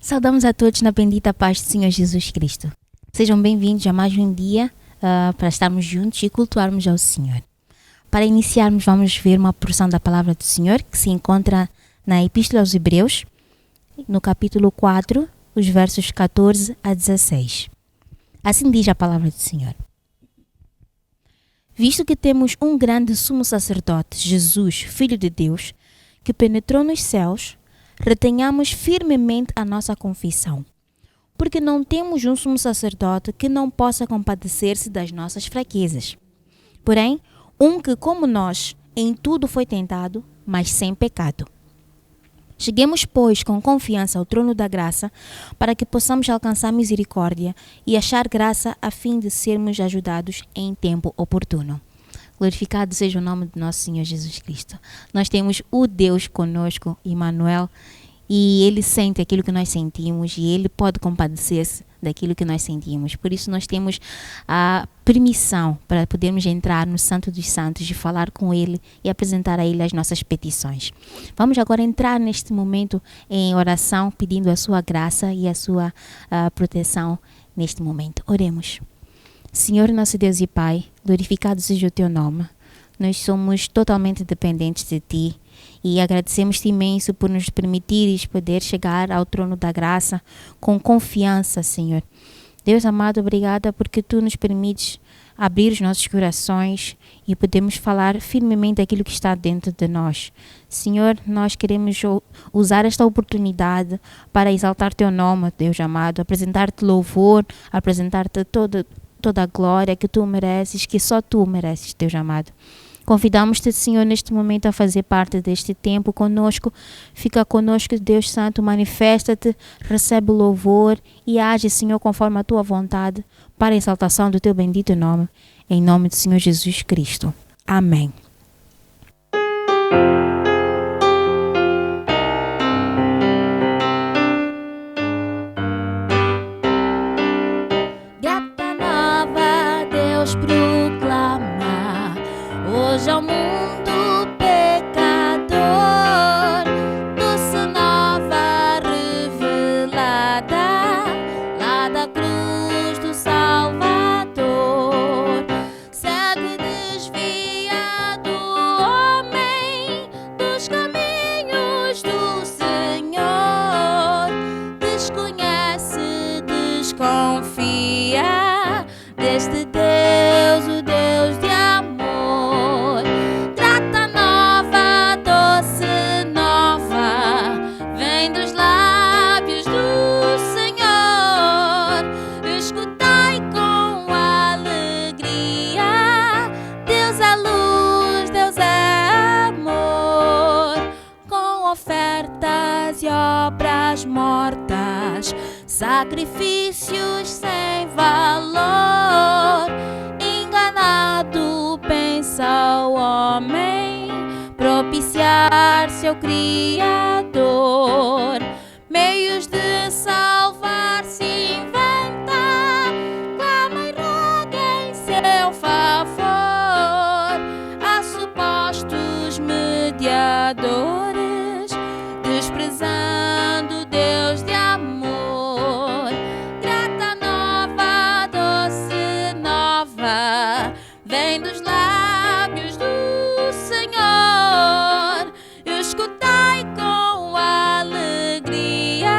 Saudamos a todos na bendita paz do Senhor Jesus Cristo. Sejam bem-vindos a mais um dia para estarmos juntos e cultuarmos ao Senhor. Para iniciarmos, vamos ver uma porção da palavra do Senhor que se encontra na Epístola aos Hebreus, no capítulo 4, os versos 14 a 16. Assim diz a palavra do Senhor. Visto que temos um grande sumo sacerdote, Jesus, Filho de Deus, que penetrou nos céus, retenhamos firmemente a nossa confissão, porque não temos um sumo sacerdote que não possa compadecer-se das nossas fraquezas. Porém, um que, como nós, em tudo foi tentado, mas sem pecado. Cheguemos, pois, com confiança ao trono da graça, para que possamos alcançar misericórdia e achar graça a fim de sermos ajudados em tempo oportuno. Glorificado seja o nome do nosso Senhor Jesus Cristo. Nós temos o Deus conosco, Emmanuel, e Ele sente aquilo que nós sentimos e Ele pode compadecer-se daquilo que nós sentimos. Por isso nós temos a permissão para podermos entrar no Santo dos Santos e falar com Ele e apresentar a Ele as nossas petições. Vamos agora entrar neste momento em oração, pedindo a sua graça e a sua proteção neste momento. Oremos. Senhor, nosso Deus e Pai, glorificado seja o Teu nome. Nós somos totalmente dependentes de Ti e agradecemos-Te imenso por nos permitires poder chegar ao trono da graça com confiança, Senhor. Deus amado, obrigada porque Tu nos permites abrir os nossos corações e podemos falar firmemente aquilo que está dentro de nós. Senhor, nós queremos usar esta oportunidade para exaltar Teu nome, Deus amado, apresentar-Te louvor, apresentar-Te toda a glória que Tu mereces, que só Tu mereces, Deus amado. Convidamos-Te, Senhor, neste momento a fazer parte deste tempo conosco. Fica conosco, Deus Santo, manifesta-te, recebe o louvor e age, Senhor, conforme a Tua vontade, para a exaltação do Teu bendito nome, em nome do Senhor Jesus Cristo. Amém. Hoje ao mundo pecador, doce nova revelada, lá da cruz do Salvador. Segue desviado o homem dos caminhos do Senhor, desconhece, desconfia deste Deus, o Deus de amor. Obras mortas, sacrifícios sem valor. Enganado pensa o homem propiciar seu Criador. Meios de salvar se inventa, clama e roga em seu favor a supostos mediadores, desprezando Deus de amor. Grata nova, doce nova, vem dos lábios do Senhor. Escutai com alegria,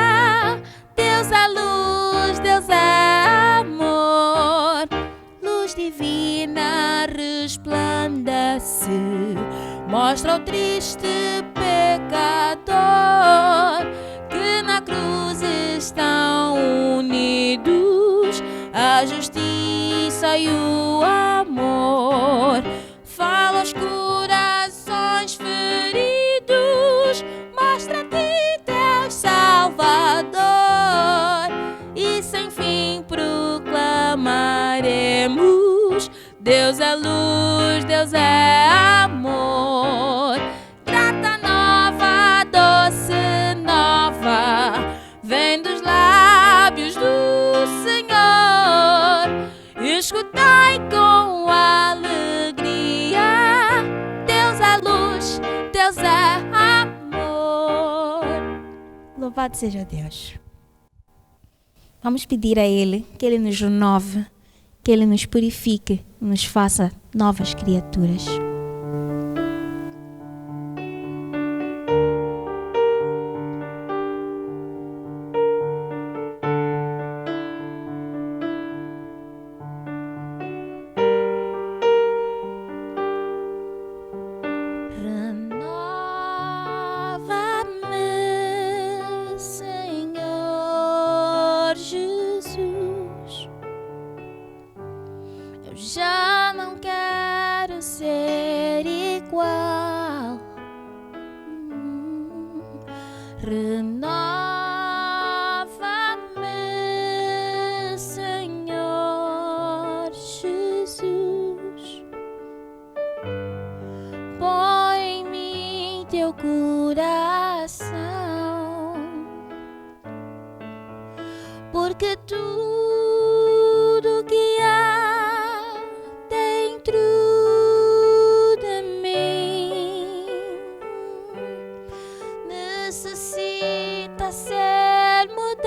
Deus é luz, Deus é amor. Luz divina resplandece, mostra o triste pecador que na cruz estão unidos a justiça e o amor. Fala aos corações feridos, mostra-te Deus Salvador, e sem fim proclamaremos: Deus é luz, Deus é amor. Grata nova, doce nova, vem dos lábios Louvado seja Deus. Vamos pedir a Ele que Ele nos renove, que Ele nos purifique, nos faça novas criaturas. Já não quero ser igual. Renova-me, Senhor Jesus. Põe em mim teu coração, porque tudo que há dentro de mim necessita ser mudado,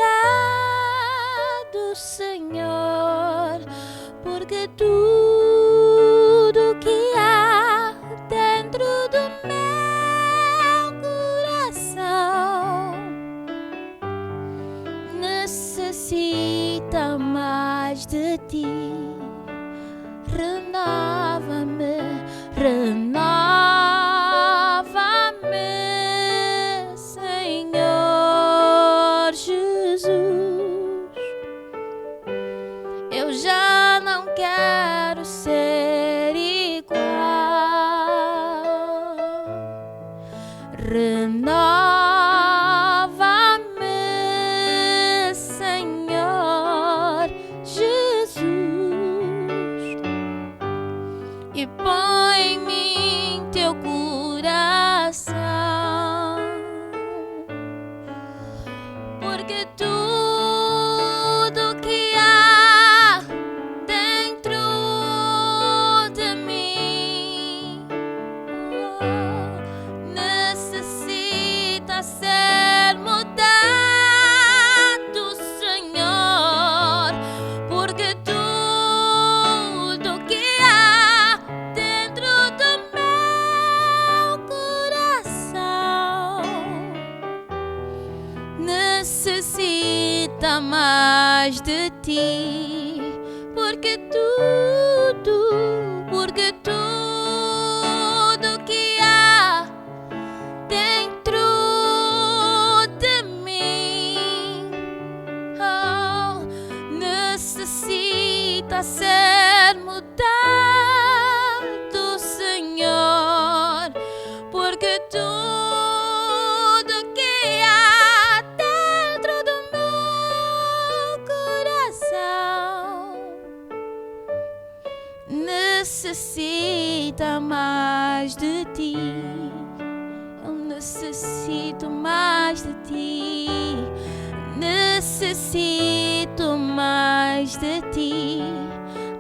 Senhor, porque tudo que há dentro do meu coração necessita mais de ti. Renova-me, renova-me, Senhor Jesus. Eu já não quero ser igual. Renova-me, Senhor Jesus, e põe em mim teu coração, porque tudo que há dentro de mim necessita ser mudado, Senhor, porque tudo que há dentro do meu coração necessita mais de ti, porque tudo que há dentro de mim necessita ser mudado, Senhor, porque tudo que há dentro do meu coração necessita mais de ti. Eu necessito mais de ti. Necessito mais de ti.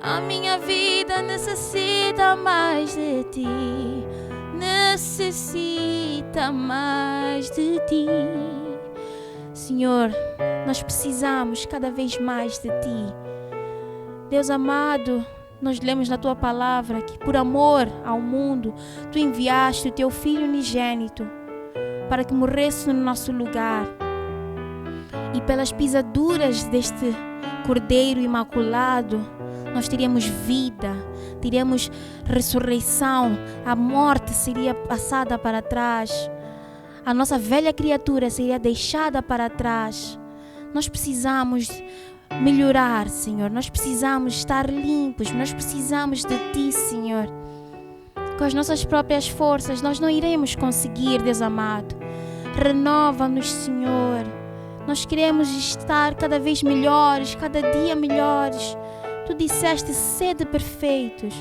A minha vida necessita mais de ti. Necessita mais de ti. Senhor, nós precisamos cada vez mais de ti. Deus amado, nós lemos na tua palavra que por amor ao mundo tu enviaste o teu Filho unigênito para que morresse no nosso lugar, e pelas pisaduras deste Cordeiro Imaculado nós teríamos vida, teríamos ressurreição, a morte seria passada para trás, a nossa velha criatura seria deixada para trás. Nós precisamos melhorar, Senhor, nós precisamos estar limpos, nós precisamos de ti, Senhor. Com as nossas próprias forças nós não iremos conseguir, Deus amado. Renova-nos, Senhor. Nós queremos estar cada vez melhores, cada dia melhores. Tu disseste: sede perfeitos,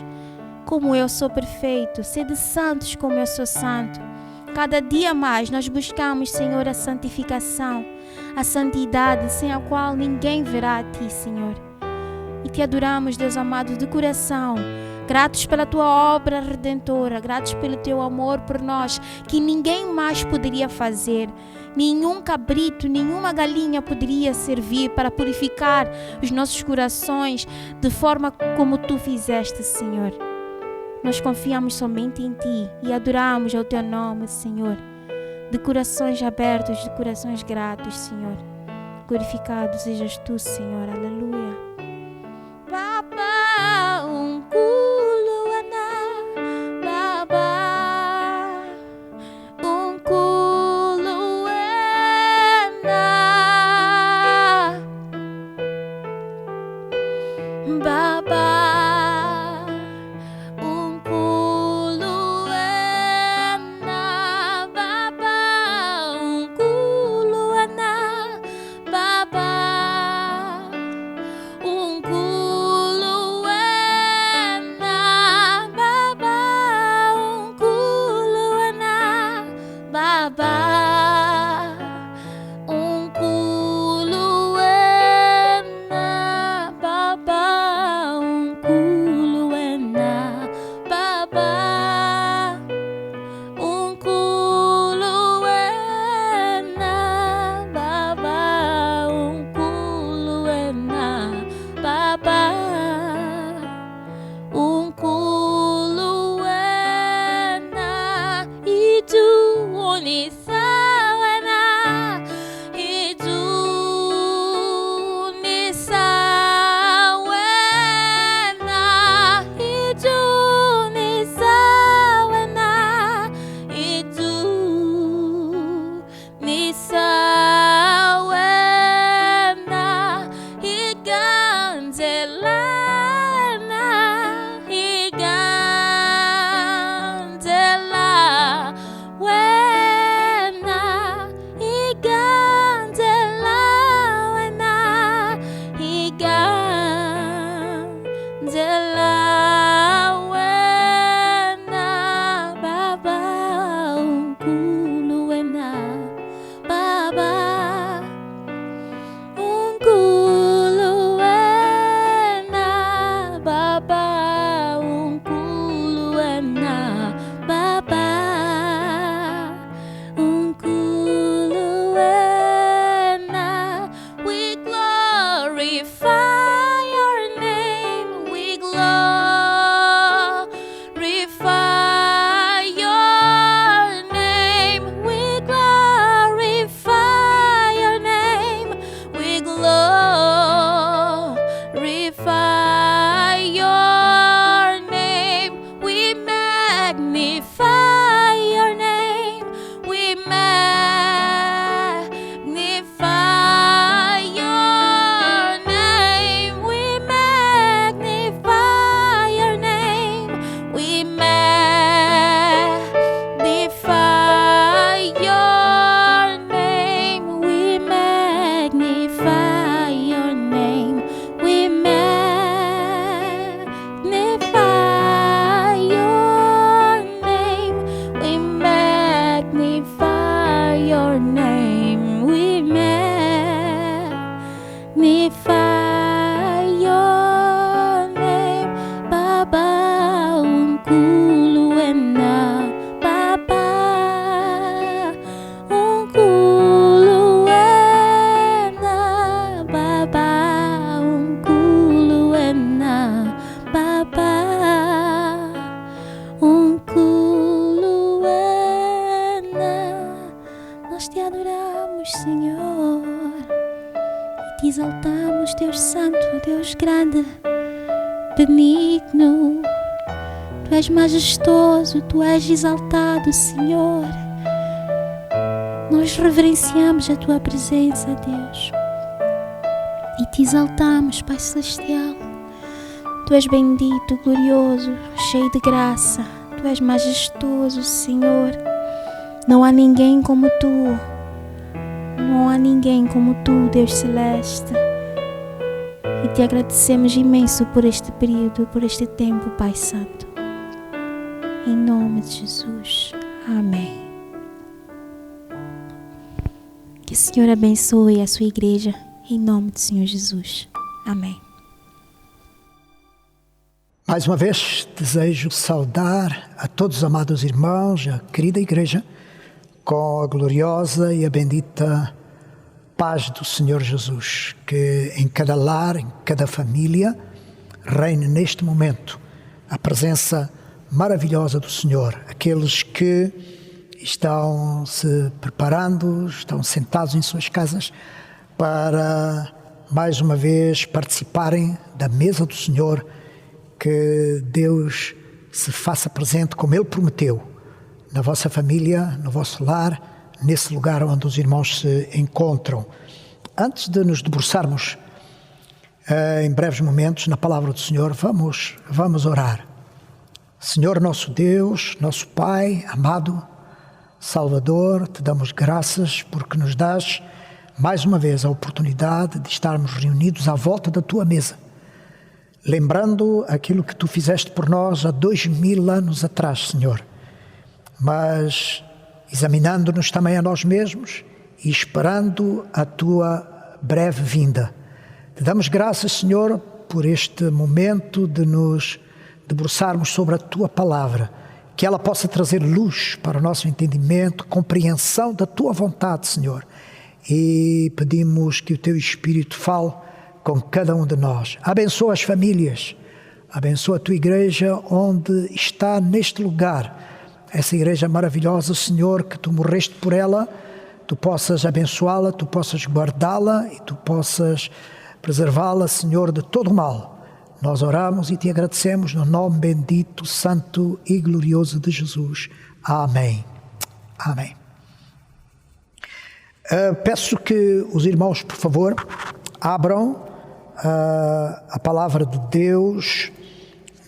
como eu sou perfeito, sede santos, como eu sou santo. Cada dia mais nós buscamos, Senhor, a santificação, a santidade, sem a qual ninguém verá a ti, Senhor. E te adoramos, Deus amado, de coração, Gratos pela tua obra redentora, gratos pelo teu amor por nós, que ninguém mais poderia fazer. Nenhum cabrito, nenhuma galinha poderia servir para purificar os nossos corações de forma como tu fizeste, Senhor. Nós confiamos somente em ti e adoramos ao teu nome, Senhor. De corações abertos, de corações gratos, Senhor. Glorificado sejas tu, Senhor. Aleluia. Baba ungkuluana, Baba ungkuluana, Baba ungkuluana, Baba ungkuluana, Baba ungkuluana, Baba ungkuluana, Baba ungkuluana, Baba ungkuluana, Baba ungkuluana, Baba ungkuluana, Baba ungkuluana, itu unisawana, itu unisawana, itu unisawana, itu unisawana, iganzelana, iganzela wena, iganzela wena, iganzela wena, Baba ungkuluana, Baba ungkuluana, Baba ungkuluana, Baba ungkuluana. We glorify your name, we glorify your name, we glorify your name, we glorify your name, we magnify your name, we magnify your name, we magnify your name, we magnify your name, we magnify your name, we magnify your name, we magnify your name, we magnify your name, Baba ungkuluana, Baba ungkuluana, Baba ungkuluana, Baba ungkuluana. Nós te adoramos, Senhor, e te exaltamos, Deus Santo, Deus grande, benigno. Tu és majestoso, tu és exaltado, Senhor. Nós reverenciamos a tua presença, Deus, e te exaltamos, Pai Celestial. Tu és bendito, glorioso, cheio de graça. Tu és majestoso, Senhor. Não há ninguém como tu. Não há ninguém como tu, Deus Celeste. E te agradecemos imenso por este período, por este tempo, Pai Santo. Em nome de Jesus. Amém. Que o Senhor abençoe a sua igreja, em nome do Senhor Jesus. Amém. Mais uma vez, desejo saudar a todos os amados irmãos, a querida igreja, com a gloriosa e a bendita paz do Senhor Jesus, que em cada lar, em cada família, reine neste momento a presença maravilhosa do Senhor. Aqueles que estão se preparando, estão sentados em suas casas para, mais uma vez, participarem da mesa do Senhor, que Deus se faça presente como Ele prometeu, na vossa família, no vosso lar, nesse lugar onde os irmãos se encontram. Antes de nos debruçarmos em breves momentos na palavra do Senhor, vamos orar. Senhor nosso Deus, nosso Pai amado, Salvador, te damos graças porque nos dás mais uma vez a oportunidade de estarmos reunidos à volta da tua mesa, lembrando aquilo que tu fizeste por nós há 2000 anos atrás, Senhor, mas examinando-nos também a nós mesmos e esperando a tua breve vinda. Te damos graças, Senhor, por este momento de nos debruçarmos sobre a tua palavra, que ela possa trazer luz para o nosso entendimento, compreensão da tua vontade, Senhor. E pedimos que o teu Espírito fale com cada um de nós. Abençoa as famílias, abençoa a tua igreja onde está neste lugar, essa igreja maravilhosa, Senhor, que tu morreste por ela, tu possas abençoá-la, tu possas guardá-la e tu possas preservá-la, Senhor, de todo o mal. Nós oramos e te agradecemos no nome bendito, santo e glorioso de Jesus. Amém. Amém. Peço que os irmãos, por favor, abram a palavra de Deus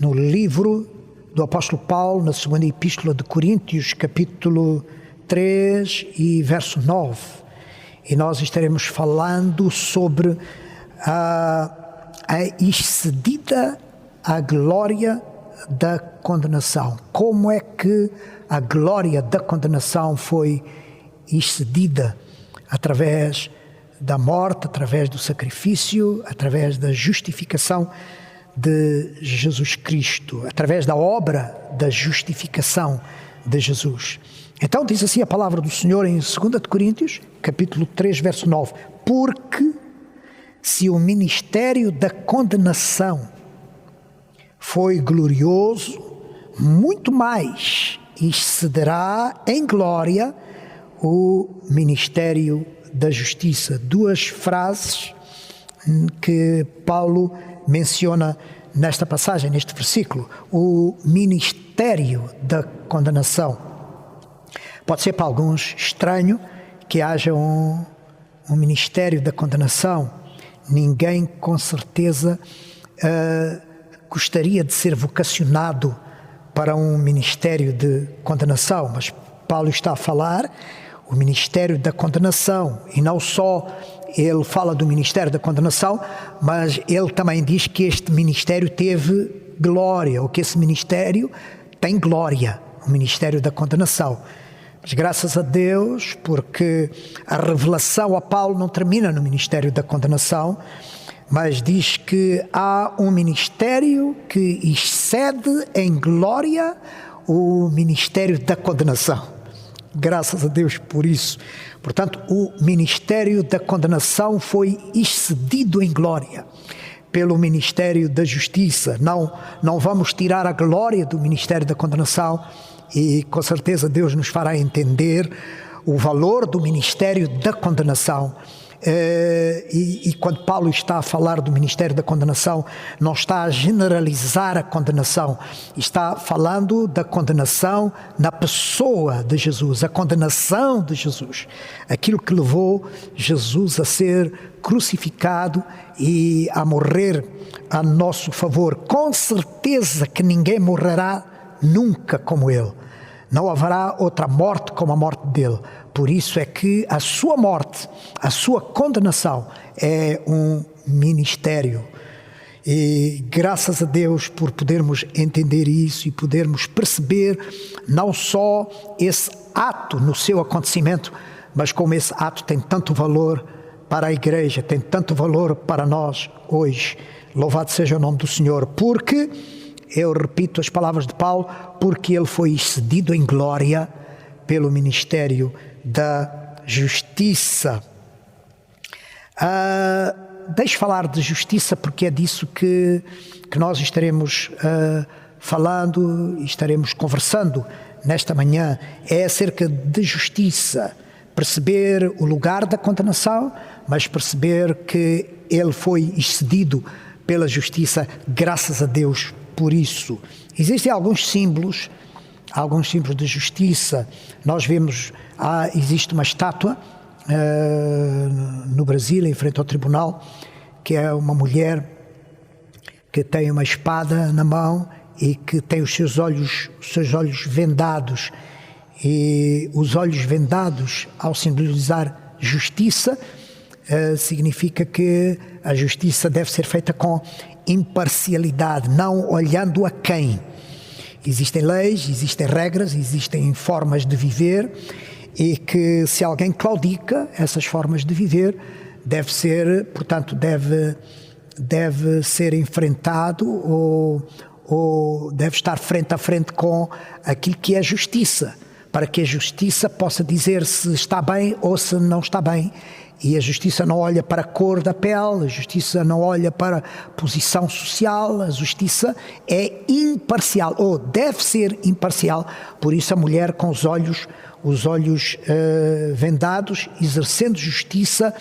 no livro do apóstolo Paulo, na segunda epístola de Coríntios, capítulo 3 e verso 9. E nós estaremos falando sobre a excedida a glória da condenação. Como é que a glória da condenação foi excedida? Através da morte, através do sacrifício, através da justificação de Jesus Cristo, através da obra da justificação de Jesus. Então diz assim a palavra do Senhor em 2 Coríntios, capítulo 3, verso 9. Porque se o ministério da condenação foi glorioso, muito mais excederá em glória o ministério da justiça. Duas frases que Paulo menciona nesta passagem, neste versículo. O ministério da condenação. Pode ser para alguns estranho que haja um ministério da condenação. Ninguém com certeza gostaria de ser vocacionado para um ministério de condenação, mas Paulo está a falar o ministério da condenação, e não só ele fala do ministério da condenação, mas ele também diz que este ministério teve glória, ou que esse ministério tem glória, o ministério da condenação. Mas graças a Deus, porque a revelação a Paulo não termina no ministério da condenação, mas diz que há um ministério que excede em glória o ministério da condenação. Graças a Deus por isso. Portanto, o ministério da condenação foi excedido em glória pelo ministério da justiça. Não vamos tirar a glória do ministério da condenação, e com certeza Deus nos fará entender o valor do ministério da condenação. E quando Paulo está a falar do ministério da condenação, não está a generalizar a condenação, está falando da condenação na pessoa de Jesus, a condenação de Jesus, aquilo que levou Jesus a ser crucificado e a morrer a nosso favor. Com certeza que ninguém morrerá nunca como ele. Não haverá outra morte como a morte dele. Por isso é que a sua morte, a sua condenação é um ministério. E graças a Deus por podermos entender isso e podermos perceber não só esse ato no seu acontecimento, mas como esse ato tem tanto valor para a igreja, tem tanto valor para nós hoje. Louvado seja o nome do Senhor, porque eu repito as palavras de Paulo, porque ele foi excedido em glória pelo ministério da justiça. Deixe falar de justiça, porque é disso que nós estaremos falando e estaremos conversando nesta manhã. É acerca de justiça, perceber o lugar da condenação, mas perceber que ele foi excedido pela justiça, graças a Deus por isso. Existem alguns símbolos de justiça. Nós vemos, existe uma estátua no Brasil, em frente ao tribunal, que é uma mulher que tem uma espada na mão e que tem os seus olhos vendados. E os olhos vendados, ao simbolizar justiça, significa que a justiça deve ser feita com imparcialidade, não olhando a quem. Existem leis, existem regras, existem formas de viver, e que se alguém claudica essas formas de viver, deve ser enfrentado ou deve estar frente a frente com aquilo que é justiça, para que a justiça possa dizer se está bem ou se não está bem. E a justiça não olha para a cor da pele, a justiça não olha para a posição social, a justiça é imparcial, ou deve ser imparcial. Por isso a mulher com os olhos vendados, exercendo justiça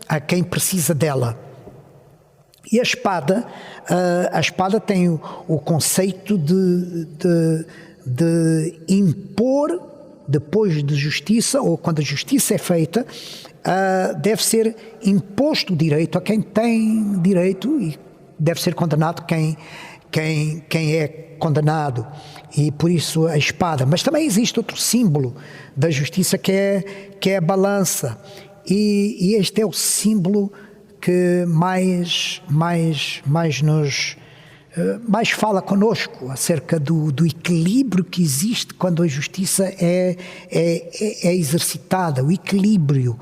a quem precisa dela. E a espada tem o conceito de impor, depois de justiça, ou quando a justiça é feita, deve ser imposto o direito a quem tem direito, e deve ser condenado quem é condenado. E por isso a espada. Mas também existe outro símbolo da justiça que é a balança. E este é o símbolo que mais fala conosco acerca do equilíbrio que existe quando a justiça é exercitada, o equilíbrio.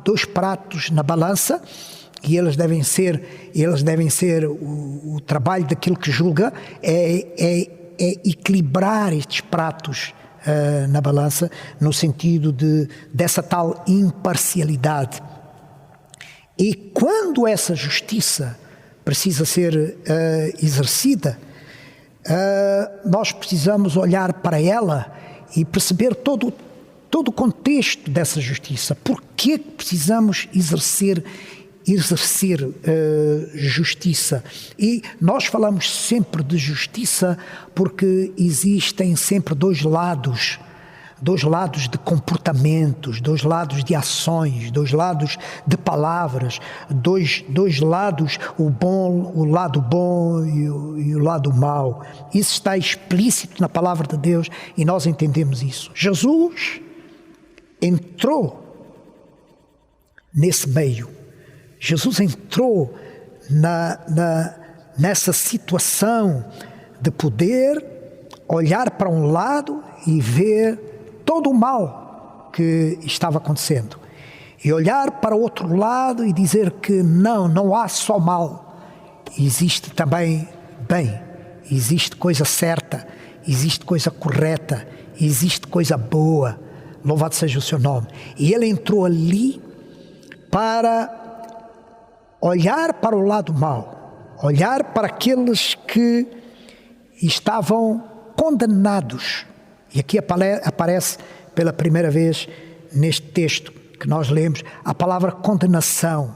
Dois pratos na balança, e eles devem ser o trabalho daquilo que julga é equilibrar estes pratos na balança, no sentido dessa tal imparcialidade. E quando essa justiça precisa ser exercida, nós precisamos olhar para ela e perceber todo o contexto dessa justiça. Por que precisamos exercer justiça? E nós falamos sempre de justiça porque existem sempre dois lados de comportamentos, dois lados de ações, dois lados de palavras, dois lados, o lado bom e o lado mau. Isso está explícito na palavra de Deus e nós entendemos isso. Jesus entrou nesse meio. Jesus entrou nessa situação de poder olhar para um lado e ver todo o mal que estava acontecendo, e olhar para o outro lado e dizer que não há só mal, existe também bem, existe coisa certa, existe coisa correta, existe coisa boa. Louvado seja o seu nome. E ele entrou ali para olhar para o lado mau, olhar para aqueles que estavam condenados. E aqui aparece pela primeira vez neste texto que nós lemos a palavra condenação.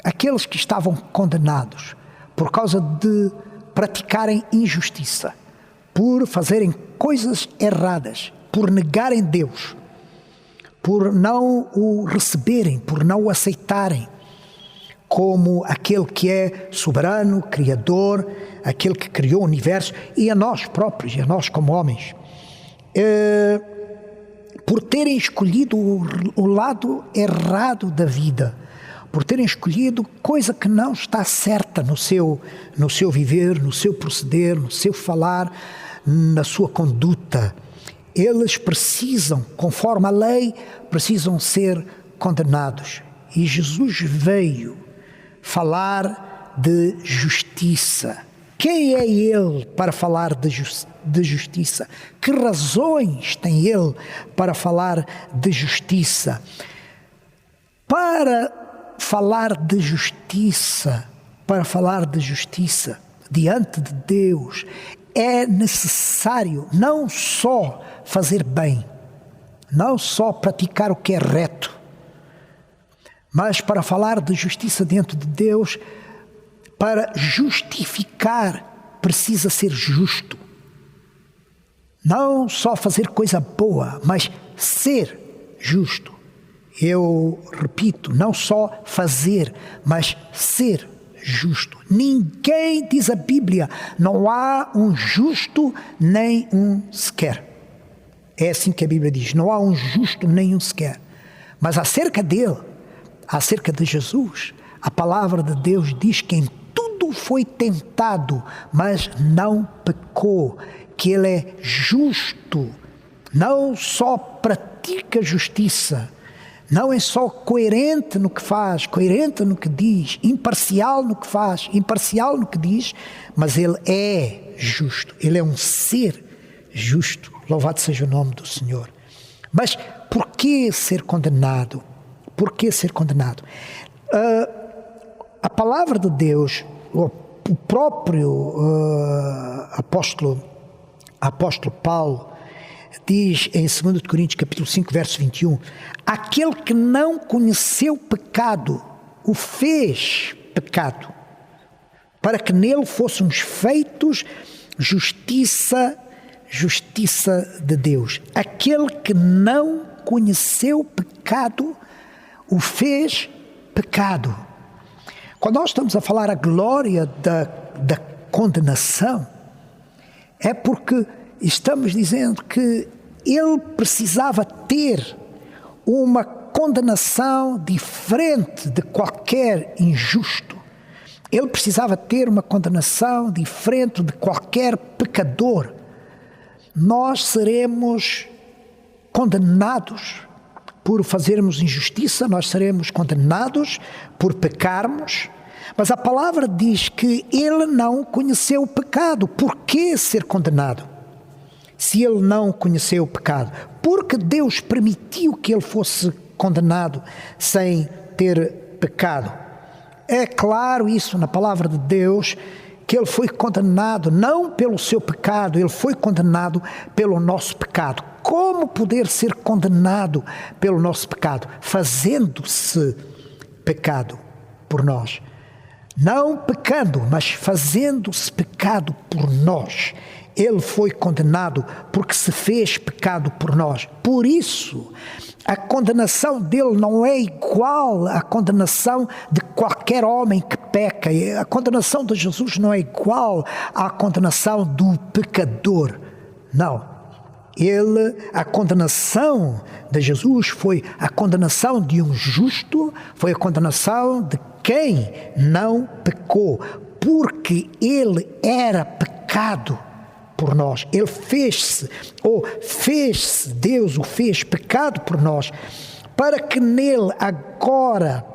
Aqueles que estavam condenados por causa de praticarem injustiça, por fazerem coisas erradas, por negarem Deus, por não o receberem, por não o aceitarem como aquele que é soberano, criador, aquele que criou o universo, e a nós próprios, e a nós como homens. Por terem escolhido o lado errado da vida, por terem escolhido coisa que não está certa no seu viver, no seu proceder, no seu falar, na sua conduta. Eles precisam, conforme a lei, precisam ser condenados. E Jesus veio falar de justiça. Quem é ele para falar de justiça? Que razões tem ele para falar de justiça? Para falar de justiça diante de Deus, é necessário não só fazer bem, não só praticar o que é reto, mas para falar de justiça diante de Deus, para justificar, precisa ser justo. Não só fazer coisa boa, mas ser justo. Eu repito, não só fazer, mas ser justo. Ninguém, diz a Bíblia, não há um justo nem um sequer. É assim que a Bíblia diz, não há um justo nem um sequer. Mas acerca dele, acerca de Jesus, a palavra de Deus diz que em tudo foi tentado, mas não pecou, que ele é justo, não só pratica justiça, não é só coerente no que faz, coerente no que diz, imparcial no que faz, imparcial no que diz, mas ele é justo, ele é um ser justo. Louvado seja o nome do Senhor. Mas por que ser condenado? Por que ser condenado? A palavra de Deus, o próprio apóstolo Paulo, diz em 2 Coríntios capítulo 5, verso 21, aquele que não conheceu pecado, o fez pecado, para que nele fôssemos feitos justiça de Deus. Aquele que não conheceu pecado, o fez pecado. Quando nós estamos a falar a glória da condenação, é porque estamos dizendo que ele precisava ter uma condenação diferente de qualquer injusto. Ele precisava ter uma condenação diferente de qualquer pecador. Nós seremos condenados por fazermos injustiça, nós seremos condenados por pecarmos, mas a palavra diz que ele não conheceu o pecado. Por que ser condenado? Se ele não conheceu o pecado, porque Deus permitiu que ele fosse condenado sem ter pecado. É claro isso na palavra de Deus, que ele foi condenado não pelo seu pecado, ele foi condenado pelo nosso pecado. Como poder ser condenado pelo nosso pecado? Fazendo-se pecado por nós. Não pecando, mas fazendo-se pecado por nós. Ele foi condenado porque se fez pecado por nós. Por isso, a condenação dele não é igual à condenação de qualquer homem que peca. A condenação de Jesus não é igual à condenação do pecador. Não. A condenação de Jesus foi a condenação de um justo, foi a condenação de quem não pecou, porque ele era pecado por nós. Ele Deus o fez pecado por nós, para que nele agora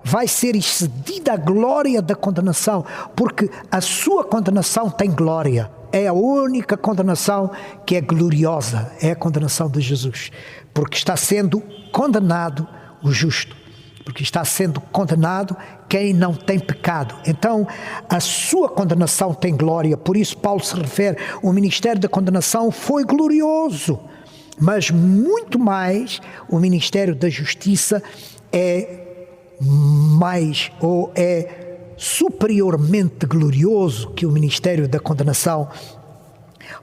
vai ser excedida a glória da condenação, porque a sua condenação tem glória. É a única condenação que é gloriosa, é a condenação de Jesus, porque está sendo condenado o justo, porque está sendo condenado quem não tem pecado. Então, a sua condenação tem glória. Por isso Paulo se refere, o ministério da condenação foi glorioso, mas muito mais o ministério da justiça é superiormente glorioso que o ministério da condenação,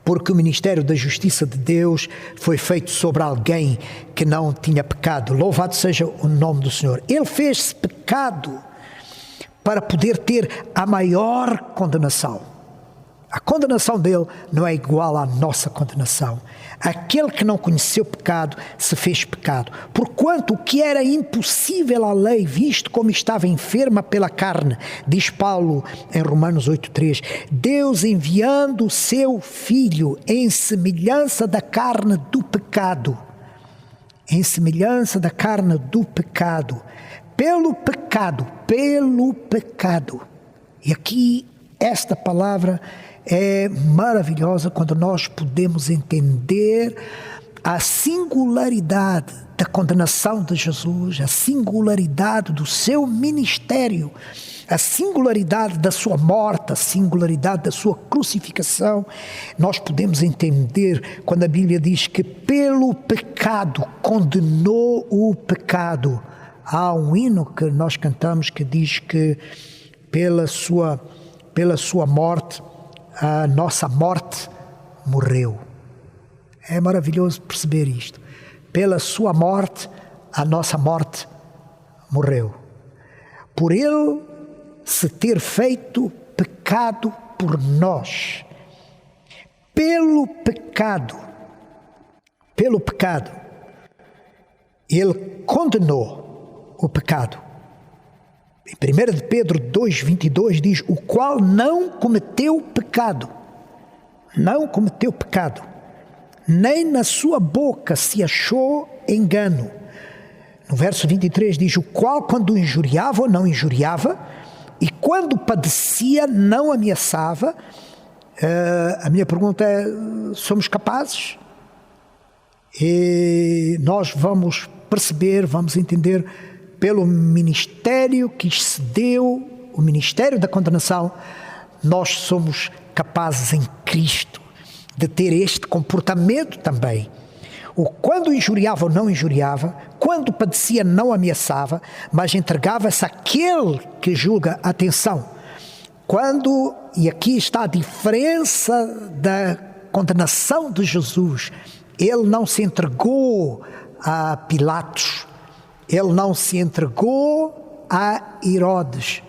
porque o ministério da justiça de Deus foi feito sobre alguém que não tinha pecado. Louvado seja o nome do Senhor. Ele fez-se pecado para poder ter a maior condenação. A condenação dele não é igual à nossa condenação. Aquele que não conheceu pecado se fez pecado. Porquanto o que era impossível à lei, visto como estava enferma pela carne, diz Paulo em Romanos 8,3, Deus enviando o seu Filho em semelhança da carne do pecado, pelo pecado, e aqui esta palavra é maravilhosa quando nós podemos entender a singularidade da condenação de Jesus, a singularidade do seu ministério, a singularidade da sua morte, a singularidade da sua crucificação. Nós podemos entender quando a Bíblia diz que pelo pecado condenou o pecado. Há um hino que nós cantamos que diz que pela sua morte, a nossa morte morreu. É maravilhoso perceber isto. Pela sua morte, a nossa morte morreu. Por ele se ter feito pecado por nós. Pelo pecado, ele condenou o pecado. Em 1 Pedro 2,22 diz, o qual não cometeu pecado, nem na sua boca se achou engano. No verso 23 diz, o qual quando injuriava, não injuriava, e quando padecia, não ameaçava. A minha pergunta é, somos capazes? E nós vamos perceber, vamos entender, pelo ministério que excedeu o ministério da condenação, nós somos capazes em Cristo de ter este comportamento também. O quando injuriava ou não injuriava, quando padecia não ameaçava, mas entregava-se àquele que julga. Atenção, quando, e aqui está a diferença da condenação de Jesus, ele não se entregou a Pilatos, ele não se entregou a Herodes,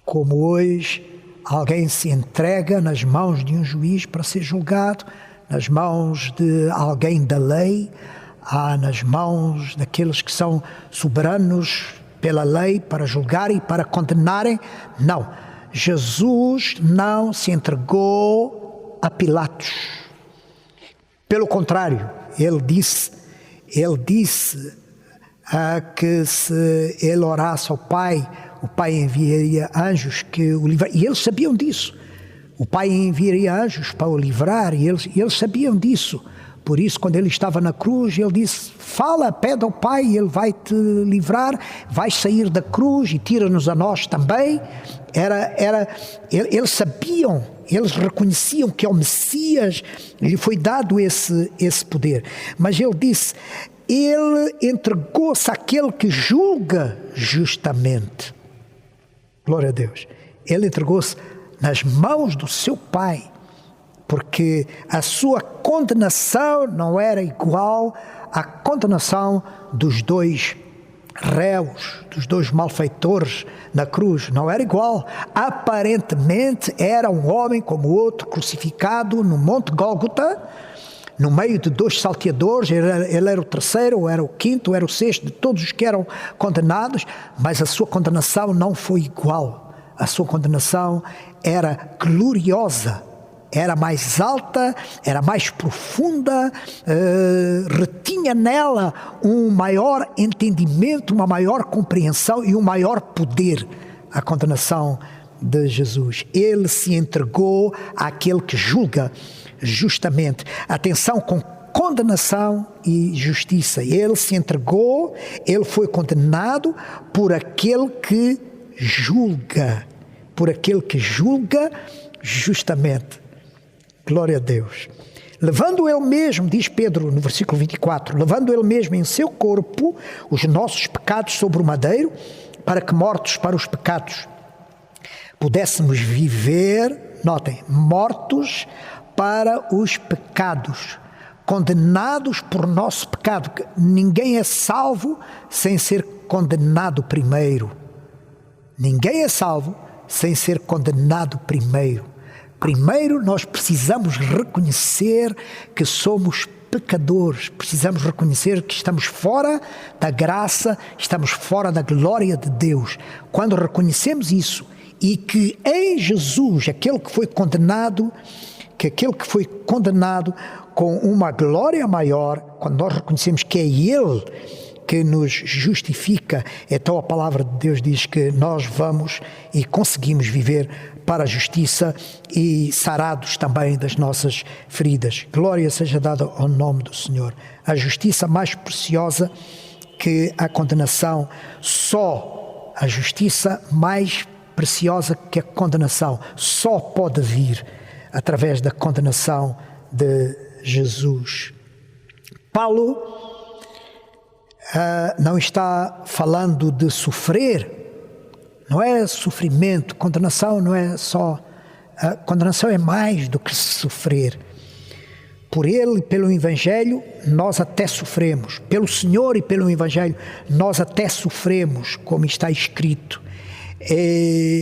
como hoje alguém se entrega nas mãos de um juiz para ser julgado, nas mãos de alguém da lei, nas mãos daqueles que são soberanos pela lei para julgarem e para condenarem. Não, Jesus não se entregou a Pilatos. Pelo contrário, ele disse que se ele orasse ao Pai, o Pai enviaria anjos que o livrariam. E eles sabiam disso. O Pai enviaria anjos para o livrar, e eles sabiam disso. Por isso, quando ele estava na cruz, ele disse, fala, pede ao Pai, e ele vai te livrar, vais sair da cruz e tira-nos a nós também. Eles sabiam, eles reconheciam que ao Messias lhe foi dado esse poder. Mas ele disse, ele entregou-se àquele que julga justamente. Glória a Deus. Ele entregou-se nas mãos do seu Pai, porque a sua condenação não era igual à condenação dos dois réus, dos dois malfeitores na cruz, não era igual. Aparentemente era um homem como o outro, crucificado no Monte Gólgota, no meio de dois salteadores. Ele era o terceiro, ou era o quinto, ou era o sexto de todos os que eram condenados, mas a sua condenação não foi igual. A sua condenação era gloriosa, era mais alta, era mais profunda, retinha nela um maior entendimento, uma maior compreensão e um maior poder. A condenação de Jesus. Ele se entregou àquele que julga justamente. Atenção com condenação e justiça. Ele se entregou, ele foi condenado por aquele que julga. Por aquele que julga justamente. Glória a Deus. Levando ele mesmo, diz Pedro no versículo 24, levando ele mesmo em seu corpo os nossos pecados sobre o madeiro, para que mortos para os pecados pudéssemos viver, notem, mortos para os pecados, condenados por nosso pecado. Ninguém é salvo sem ser condenado primeiro. Ninguém é salvo sem ser condenado primeiro. Primeiro nós precisamos reconhecer que somos pecadores, precisamos reconhecer que estamos fora da graça, estamos fora da glória de Deus. Quando reconhecemos isso e que em Jesus, aquele que foi condenado com uma glória maior, quando nós reconhecemos que é Ele que nos justifica. Então a palavra de Deus diz que nós vamos e conseguimos viver para a justiça e sarados também das nossas feridas. Glória seja dada ao nome do Senhor. A justiça mais preciosa que a condenação, só a justiça mais preciosa que a condenação só pode vir através da condenação de Jesus. Paulo não está falando de sofrer, não é sofrimento. Condenação não é só, condenação é mais do que sofrer. Por ele e pelo Evangelho nós até sofremos, pelo Senhor e pelo Evangelho nós até sofremos, como está escrito.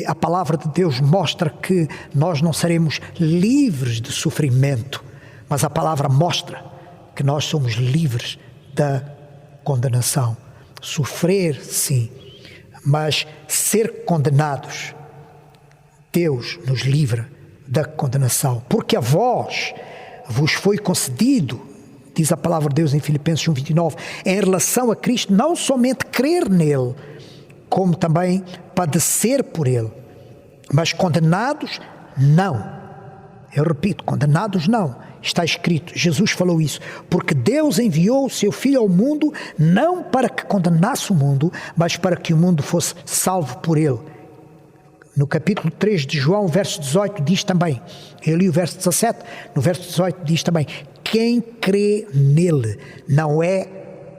A palavra de Deus mostra que nós não seremos livres de sofrimento, mas a palavra mostra que nós somos livres da condenação. Sofrer, sim, mas ser condenados, Deus nos livra da condenação, porque a vós vos foi concedido, diz a palavra de Deus em Filipenses 1:29, em relação a Cristo, não somente crer nele, como também padecer por ele, mas condenados não. Eu repito, condenados não. Está escrito, Jesus falou isso, porque Deus enviou o seu Filho ao mundo não para que condenasse o mundo, mas para que o mundo fosse salvo por ele. No capítulo 3 de João, verso 18, diz também, eu li o verso 17, no verso 18 diz também, quem crê nele não é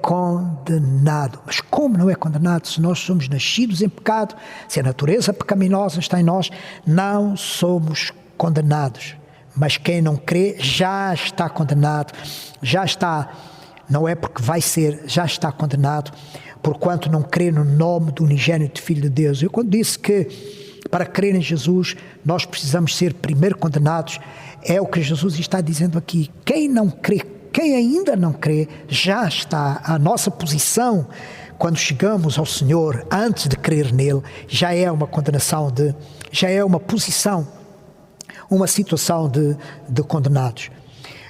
condenado. Mas como não é condenado? Se nós somos nascidos em pecado, se a natureza pecaminosa está em nós, não somos condenados. Mas quem não crê já está condenado, já está, não é porque vai ser, já está condenado, porquanto não crê no nome do unigênito Filho de Deus. Eu quando disse que para crer em Jesus nós precisamos ser primeiro condenados, é o que Jesus está dizendo aqui. Quem não crê, quem ainda não crê, já está. A nossa posição quando chegamos ao Senhor, antes de crer nele, já é uma condenação, já é uma posição, uma situação de condenados.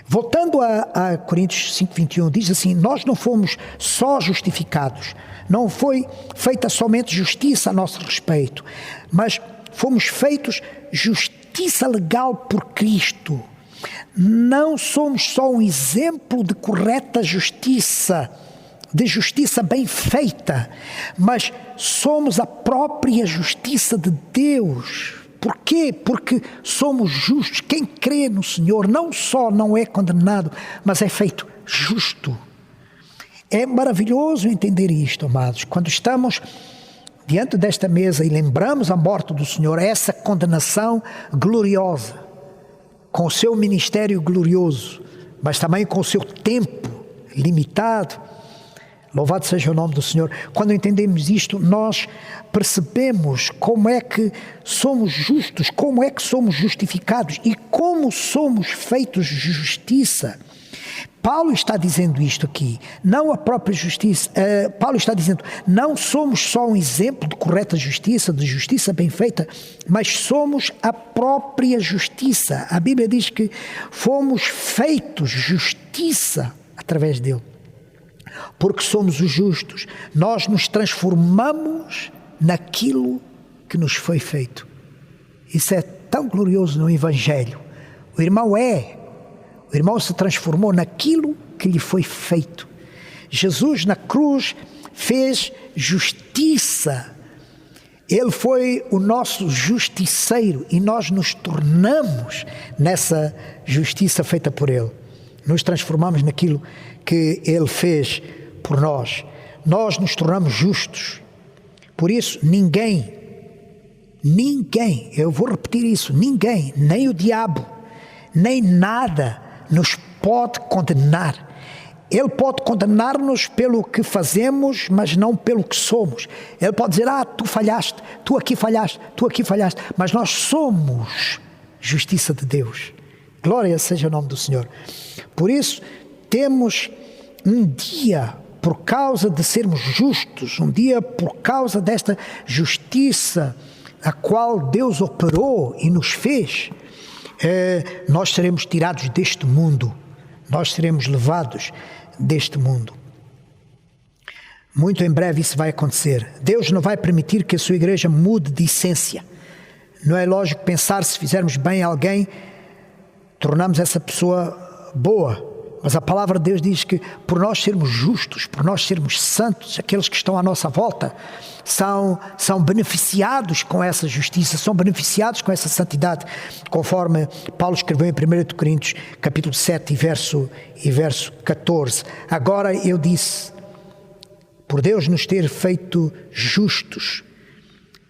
Voltando a Coríntios 5:21, diz assim, nós não fomos só justificados, não foi feita somente justiça a nosso respeito, mas fomos feitos justiça legal por Cristo. Não somos só um exemplo de correta justiça, de justiça bem feita, mas somos a própria justiça de Deus. Por quê? Porque somos justos. Quem crê no Senhor não só não é condenado, mas é feito justo. É maravilhoso entender isto, amados. Quando estamos diante desta mesa e lembramos a morte do Senhor, essa condenação gloriosa, com o seu ministério glorioso, mas também com o seu tempo limitado, louvado seja o nome do Senhor. Quando entendemos isto, nós percebemos como é que somos justos, como é que somos justificados e como somos feitos de justiça. Paulo está dizendo isto aqui, não a própria justiça. Paulo está dizendo, não somos só um exemplo de correta justiça, de justiça bem feita, mas somos a própria justiça. A Bíblia diz que fomos feitos justiça através dele. Porque somos os justos, nós nos transformamos naquilo que nos foi feito. Isso é tão glorioso no Evangelho. O irmão se transformou naquilo que lhe foi feito. Jesus na cruz fez justiça. Ele foi o nosso justiceiro e nós nos tornamos nessa justiça feita por ele. Nos transformamos naquilo que ele fez por nós. Nós nos tornamos justos. Por isso, ninguém, eu vou repetir isso, ninguém, nem o diabo, nem nada nos pode condenar. Ele pode condenar-nos pelo que fazemos, mas não pelo que somos. Ele pode dizer, tu falhaste, tu aqui falhaste, mas nós somos justiça de Deus. Glória seja o nome do Senhor. Por isso, temos um dia, por causa de sermos justos, um dia por causa desta justiça a qual Deus operou e nos fez, nós seremos tirados deste mundo, nós seremos levados deste mundo. Muito em breve isso vai acontecer. Deus não vai permitir que a sua igreja mude de essência. Não é lógico pensar se fizermos bem a alguém, tornamos essa pessoa boa. Mas a palavra de Deus diz que por nós sermos justos, por nós sermos santos, aqueles que estão à nossa volta são beneficiados com essa justiça, são beneficiados com essa santidade, conforme Paulo escreveu em 1 Coríntios, capítulo 7 e verso 14. Agora eu disse, por Deus nos ter feito justos,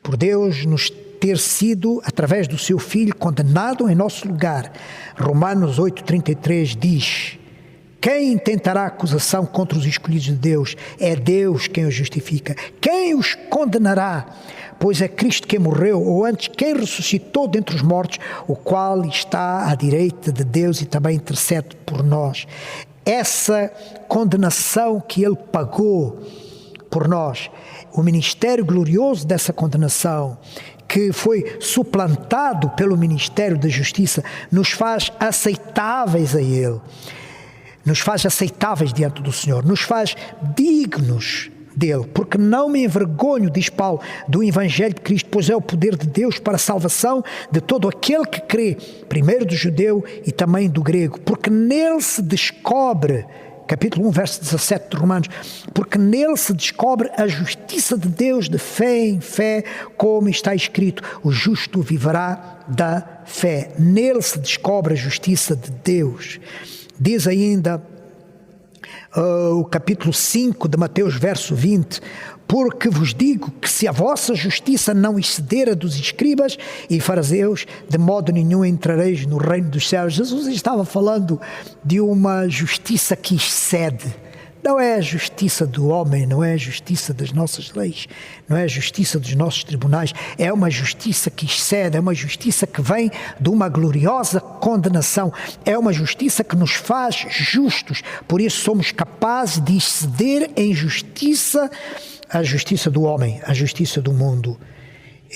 por Deus nos ter sido, através do seu Filho, condenado em nosso lugar. Romanos 8,33 diz: quem intentará acusação contra os escolhidos de Deus? É Deus quem os justifica. Quem os condenará? Pois é Cristo quem morreu, ou antes, quem ressuscitou dentre os mortos, o qual está à direita de Deus e também intercede por nós. Essa condenação que Ele pagou por nós, o ministério glorioso dessa condenação, que foi suplantado pelo ministério da justiça, nos faz aceitáveis a Ele. Nos faz aceitáveis diante do Senhor, nos faz dignos dele, porque não me envergonho, diz Paulo, do Evangelho de Cristo, pois é o poder de Deus para a salvação de todo aquele que crê, primeiro do judeu e também do grego, porque nele se descobre, capítulo 1, verso 17 de Romanos, porque nele se descobre a justiça de Deus de fé em fé, como está escrito, o justo viverá da fé. Nele se descobre a justiça de Deus. Diz ainda o capítulo 5 de Mateus, verso 20, porque vos digo que se a vossa justiça não exceder a dos escribas e fariseus, de modo nenhum entrareis no reino dos céus. Jesus estava falando de uma justiça que excede. Não é a justiça do homem, não é a justiça das nossas leis, não é a justiça dos nossos tribunais, é uma justiça que excede, é uma justiça que vem de uma gloriosa condenação, é uma justiça que nos faz justos, por isso somos capazes de exceder em justiça a justiça do homem, a justiça do mundo.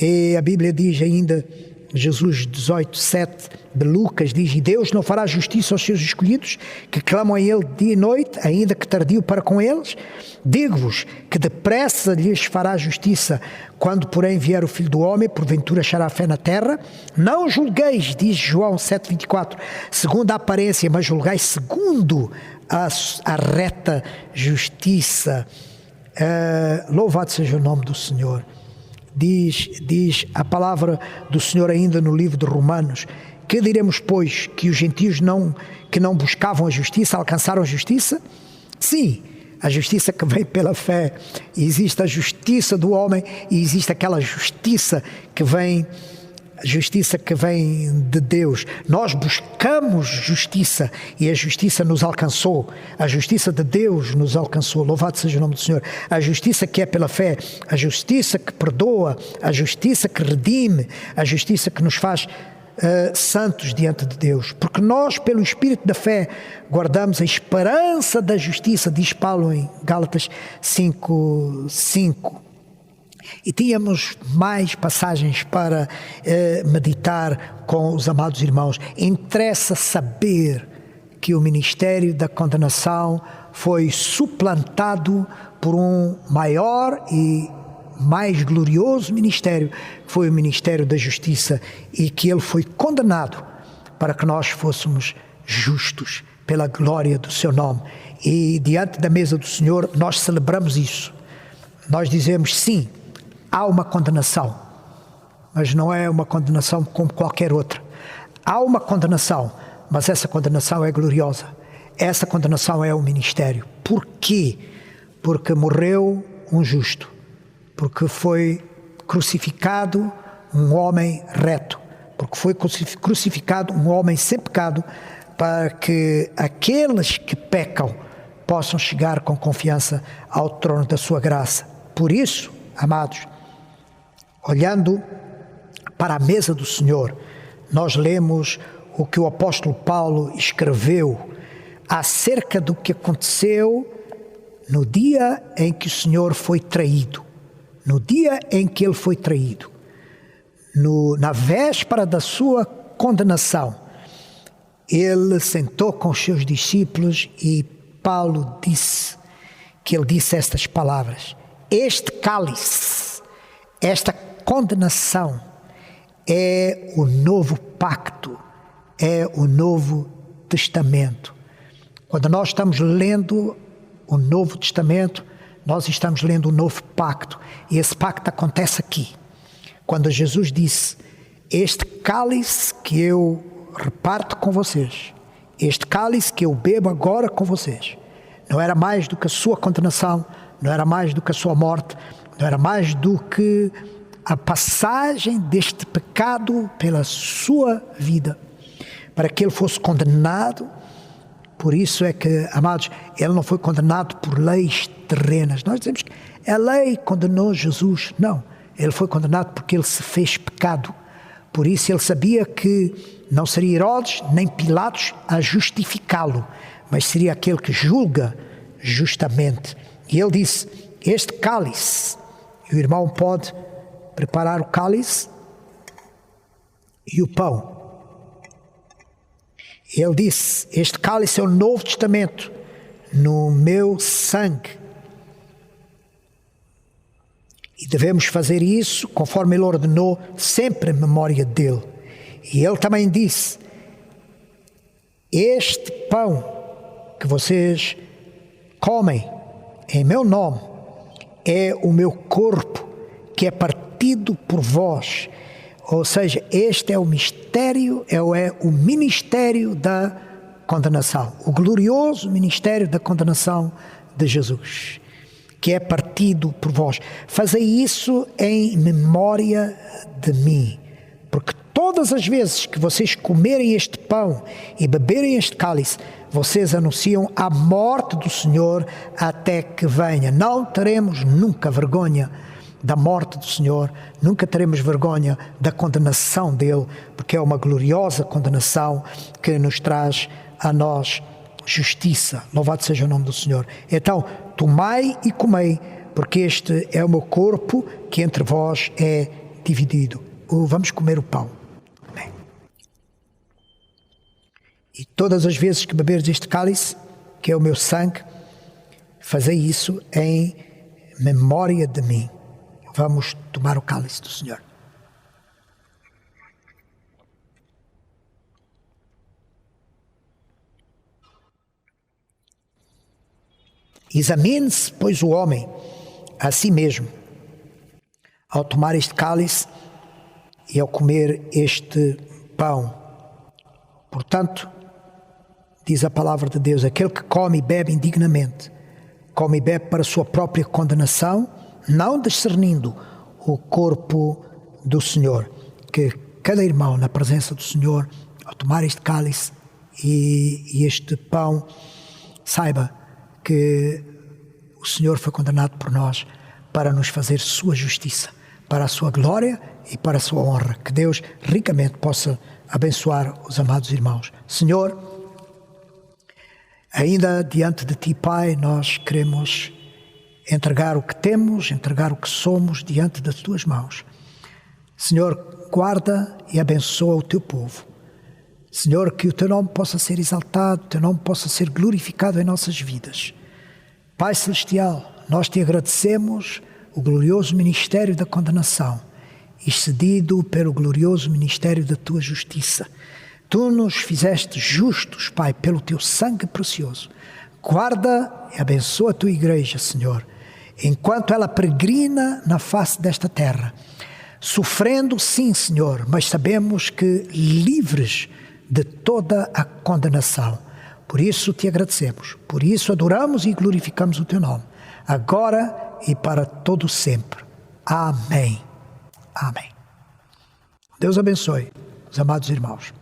E a Bíblia diz ainda, Jesus 18:7 de Lucas diz: e Deus não fará justiça aos seus escolhidos, que clamam a Ele dia e noite, ainda que tardio para com eles? Digo-vos que depressa lhes fará justiça. Quando, porém, vier o Filho do Homem, porventura achará fé na terra? Não julgueis, diz João 7,24, segundo a aparência, mas julgueis segundo a reta justiça. Louvado seja o nome do Senhor. Diz a palavra do Senhor ainda no livro de Romanos: que diremos, pois, que os gentios que não buscavam a justiça alcançaram a justiça? Sim, a justiça que vem pela fé. Existe a justiça do homem e existe aquela justiça que vem de Deus. Nós buscamos justiça e a justiça nos alcançou. A justiça de Deus nos alcançou. Louvado seja o nome do Senhor. A justiça que é pela fé, a justiça que perdoa, a justiça que redime, a justiça que nos faz santos diante de Deus. Porque nós, pelo Espírito da fé, guardamos a esperança da justiça, diz Paulo em Gálatas 5:5. E tínhamos mais passagens para meditar com os amados irmãos. Interessa saber que o ministério da condenação foi suplantado por um maior e mais glorioso ministério, que foi o ministério da justiça, e que ele foi condenado para que nós fôssemos justos pela glória do seu nome. E diante da mesa do Senhor nós celebramos isso. Nós dizemos sim, há uma condenação, mas não é uma condenação como qualquer outra. Há uma condenação, mas essa condenação é gloriosa. Essa condenação é o ministério. Por quê? Porque morreu um justo, porque foi crucificado um homem reto, porque foi crucificado um homem sem pecado, para que aqueles que pecam possam chegar com confiança ao trono da sua graça. Por isso, amados, olhando para a mesa do Senhor, nós lemos o que o apóstolo Paulo escreveu acerca do que aconteceu no dia em que o Senhor foi traído. No dia em que ele foi traído, na véspera da sua condenação, ele sentou com os seus discípulos e Paulo disse que ele disse estas palavras. Este cálice, esta condenação, é o novo pacto, é o novo testamento. Quando nós estamos lendo o Novo Testamento, nós estamos lendo o novo pacto. E esse pacto acontece aqui. Quando Jesus disse, este cálice que eu reparto com vocês, este cálice que eu bebo agora com vocês, não era mais do que a sua condenação, não era mais do que a sua morte, não era mais do que a passagem deste pecado pela sua vida, para que ele fosse condenado. Por isso é que, amados, ele não foi condenado por leis terrenas. Nós dizemos que a lei condenou Jesus. Não, ele foi condenado porque ele se fez pecado. Por isso ele sabia que não seria Herodes nem Pilatos a justificá-lo, mas seria aquele que julga justamente. E ele disse, este cálice, e o irmão pode preparar o cálice e o pão. Ele disse, este cálice é o Novo Testamento, no meu sangue. E devemos fazer isso, conforme ele ordenou, sempre em memória dele. E ele também disse, este pão que vocês comem em meu nome é o meu corpo que é partido por vós. Ou seja, este é o mistério, é o ministério da condenação, o glorioso ministério da condenação de Jesus, que é partido por vós. Fazei isso em memória de mim, porque todas as vezes que vocês comerem este pão e beberem este cálice, vocês anunciam a morte do Senhor até que venha. Não teremos nunca vergonha da morte do Senhor, nunca teremos vergonha da condenação dele, porque é uma gloriosa condenação que nos traz a nós justiça. Louvado seja o nome do Senhor. Então, tomai e comei, porque este é o meu corpo que entre vós é dividido. Vamos comer o pão. Bem. E todas as vezes que beberes este cálice, que é o meu sangue, fazei isso em memória de mim. Vamos tomar o cálice do Senhor. Examine-se, pois, o homem a si mesmo, ao tomar este cálice e ao comer este pão. Portanto, diz a palavra de Deus, aquele que come e bebe indignamente, come e bebe para a sua própria condenação, não discernindo o corpo do Senhor. Que cada irmão na presença do Senhor, ao tomar este cálice e este pão, saiba que o Senhor foi condenado por nós para nos fazer sua justiça, para a sua glória e para a sua honra. Que Deus ricamente possa abençoar os amados irmãos. Senhor, ainda diante de Ti, Pai, nós queremos entregar o que temos, entregar o que somos diante das Tuas mãos. Senhor, guarda e abençoa o Teu povo. Senhor, que o Teu nome possa ser exaltado, o Teu nome possa ser glorificado em nossas vidas. Pai Celestial, nós Te agradecemos o glorioso ministério da condenação, excedido pelo glorioso ministério da Tua justiça. Tu nos fizeste justos, Pai, pelo Teu sangue precioso. Guarda e abençoa a Tua igreja, Senhor, enquanto ela peregrina na face desta terra, sofrendo sim, Senhor, mas sabemos que livres de toda a condenação. Por isso Te agradecemos, por isso adoramos e glorificamos o Teu nome, agora e para todo sempre. Amém. Amém. Deus abençoe os amados irmãos.